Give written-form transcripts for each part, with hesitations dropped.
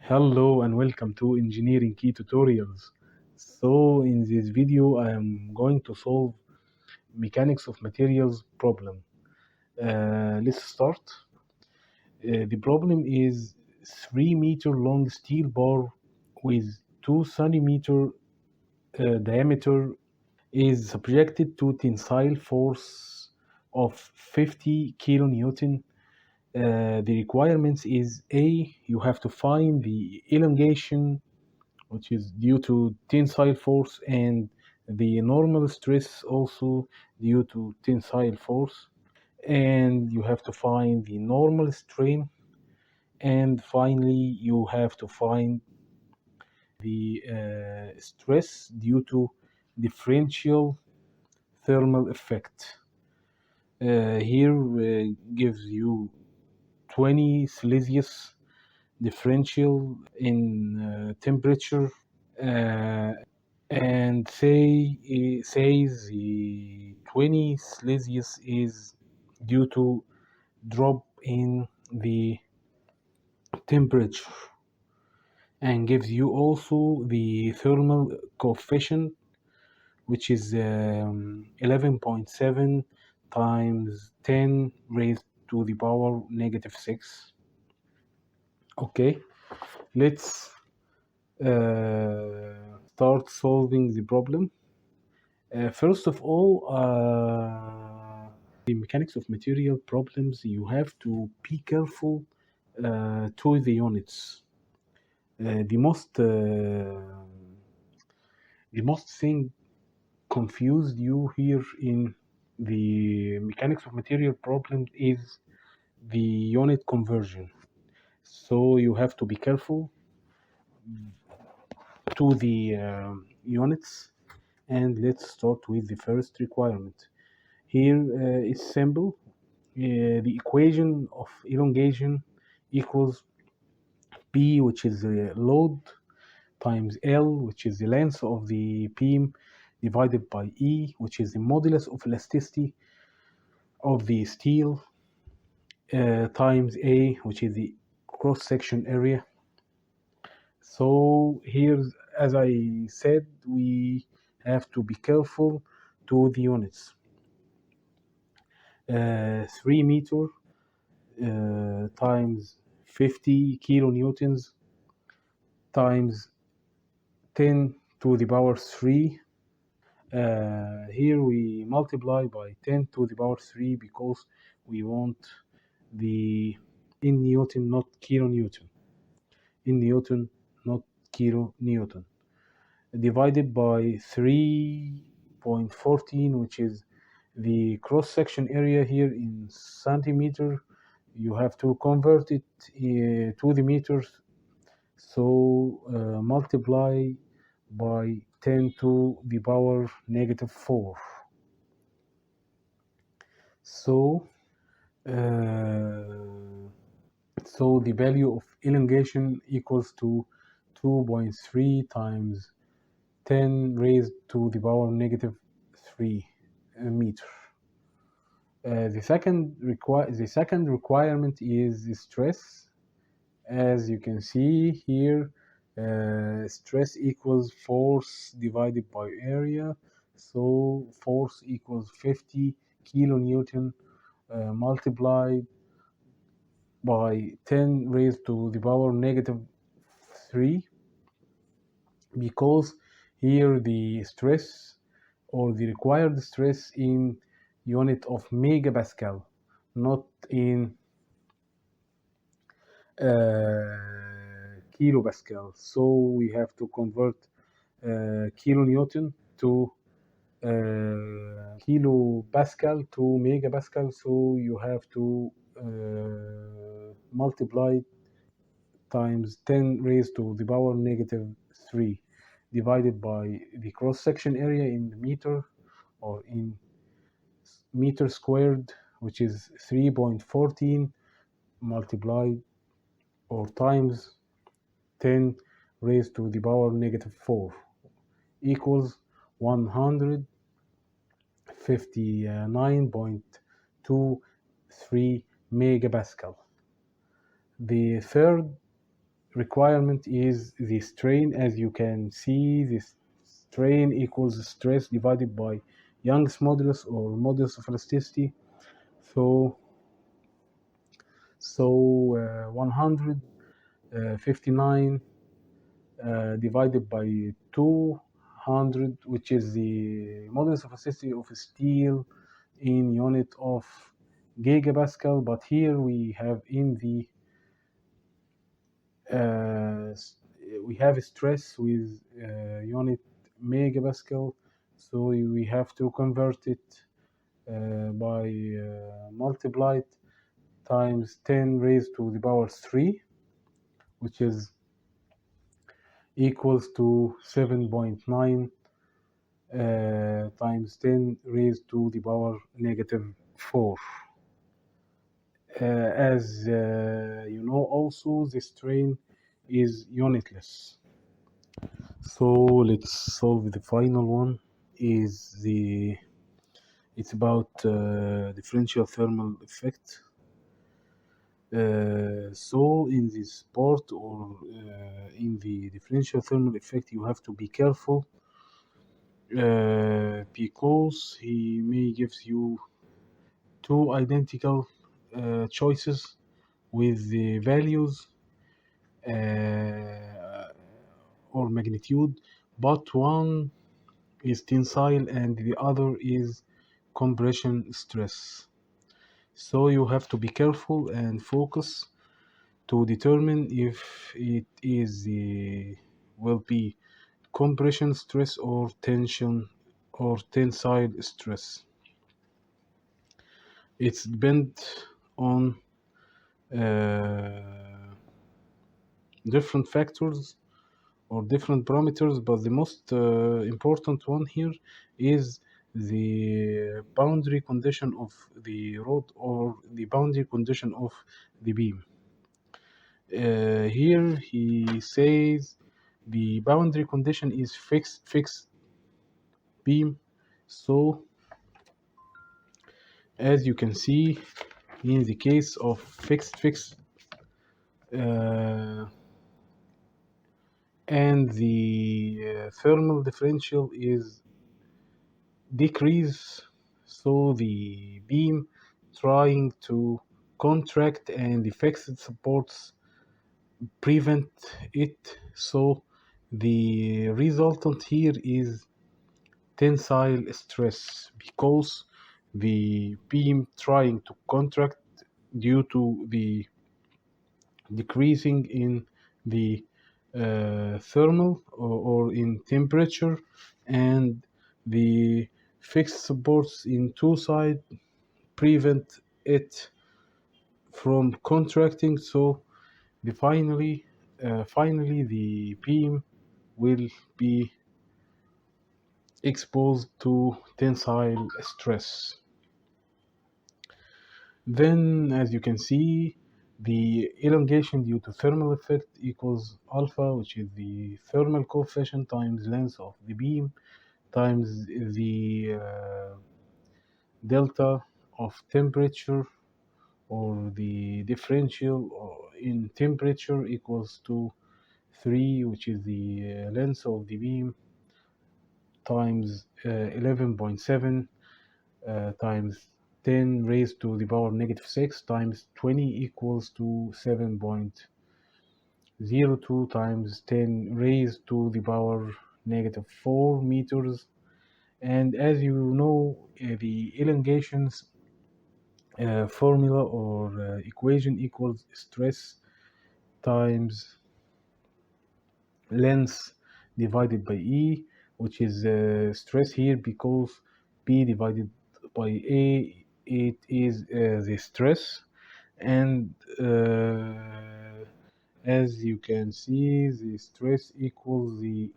Hello and welcome to Engineering Key Tutorials. So in this video I am going to solve mechanics of materials problem. Let's start. The problem is 3-meter long steel bar with 2 centimeter diameter is subjected to tensile force of 50 kilonewton. The requirements is A, you have to find the elongation which is due to tensile force, and the normal stress also due to tensile force, and you have to find the normal strain, and finally you have to find the stress due to differential thermal effect. Here gives you 20 Celsius differential in temperature, uh, and says the 20 Celsius is due to drop in the temperature, and gives you also the thermal coefficient, which is 11.7 times 10 raised to the power negative 6. Okay, let's start solving the problem. First of all, the mechanics of material problems, you have to be careful to the units. The most thing confused you here in the mechanics of material problems is the unit conversion. So you have to be careful to the units, and let's start with the first requirement. Here is simple. The equation of elongation equals P, which is the load, times L, which is the length of the beam, divided by E, which is the modulus of elasticity of the steel, times A, which is the cross-section area. So here, as I said, we have to be careful to the units. 3 meter times 50 kilonewtons times 10 to the power 3. Here we multiply by 10 to the power 3 because we want the in Newton, not kilonewton. In Newton, not kilonewton. Divided by 3.14, which is the cross-section area here in centimeter. You have to convert it to the meters, so multiply by 10 to the power negative 4. So the value of elongation equals to 2.3 times 10 raised to the power negative 3 meter. The second requirement is the stress. As you can see here, stress equals force divided by area. So force equals 50 kilonewton multiplied by 10 raised to the power negative 3, because here the stress or the required stress in unit of megapascal, not in kilopascal. So we have to convert kilonewton to kilopascal to megapascal. So you have to multiply times 10 raised to the power negative 3 divided by the cross-section area in the meter, or in meter squared, which is 3.14 multiplied or times 10 raised to the power negative 4 equals 159.23 megapascal. The third requirement is the strain. As you can see, this strain equals stress divided by Young's modulus or modulus of elasticity. So 159 divided by 200, which is the modulus of elasticity of steel in unit of gigapascal. But here we have in the uh, we have stress with unit megapascal, so we have to convert it by multiplied times 10 raised to the power 3, which is equals to 7.9 times 10 raised to the power negative 4. As you know, also the strain is unitless. So let's solve the final one. Is the It's about differential thermal effect. So in this part, or in the differential thermal effect, you have to be careful because he may gives you two identical choices with the values or magnitude, but one is tensile and the other is compression stress. So you have to be careful and focus to determine if it is will be compression stress or tension or tensile stress. It's depend on different factors or different parameters, but the most important one here is the boundary condition of the rod or the boundary condition of the beam. Here he says the boundary condition is fixed beam. So as you can see, in the case of fixed uh, and the thermal differential is decrease, so the beam trying to contract and the fixed supports prevent it. So the resultant here is tensile stress because the beam trying to contract due to the decreasing in the thermal or in temperature, and the fixed supports in two sides prevent it from contracting. So finally the beam will be exposed to tensile stress. Then, as you can see, the elongation due to thermal effect equals alpha, which is the thermal coefficient times length of the beam times the delta of temperature or the differential in temperature equals to 3, which is the length of the beam times 11.7 times 10 raised to the power negative 6 times 20 equals to 7.02 times 10 raised to the power negative 4 meters. And as you know, the elongations formula or equation equals stress times length divided by E, which is stress here because P divided by A, it is the stress. And as you can see, the stress equals the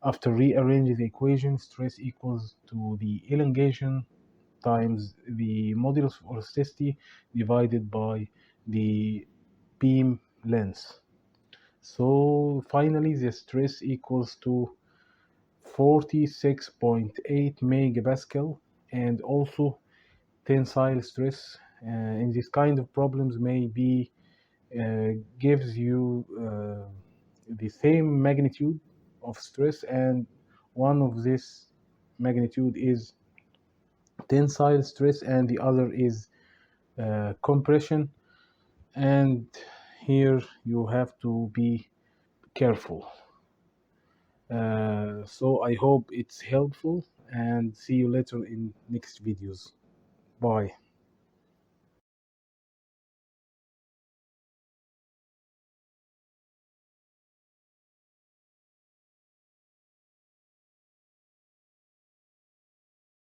after rearranging the equation, stress equals to the elongation times the modulus of elasticity divided by the beam length. So finally, the stress equals to 46.8 megapascal, and also tensile stress in this kind of problems may be gives you the same magnitude of stress, and one of this magnitude is tensile stress and the other is compression. And here you have to be careful. So I hope it's helpful, and see you later in next videos. Bye.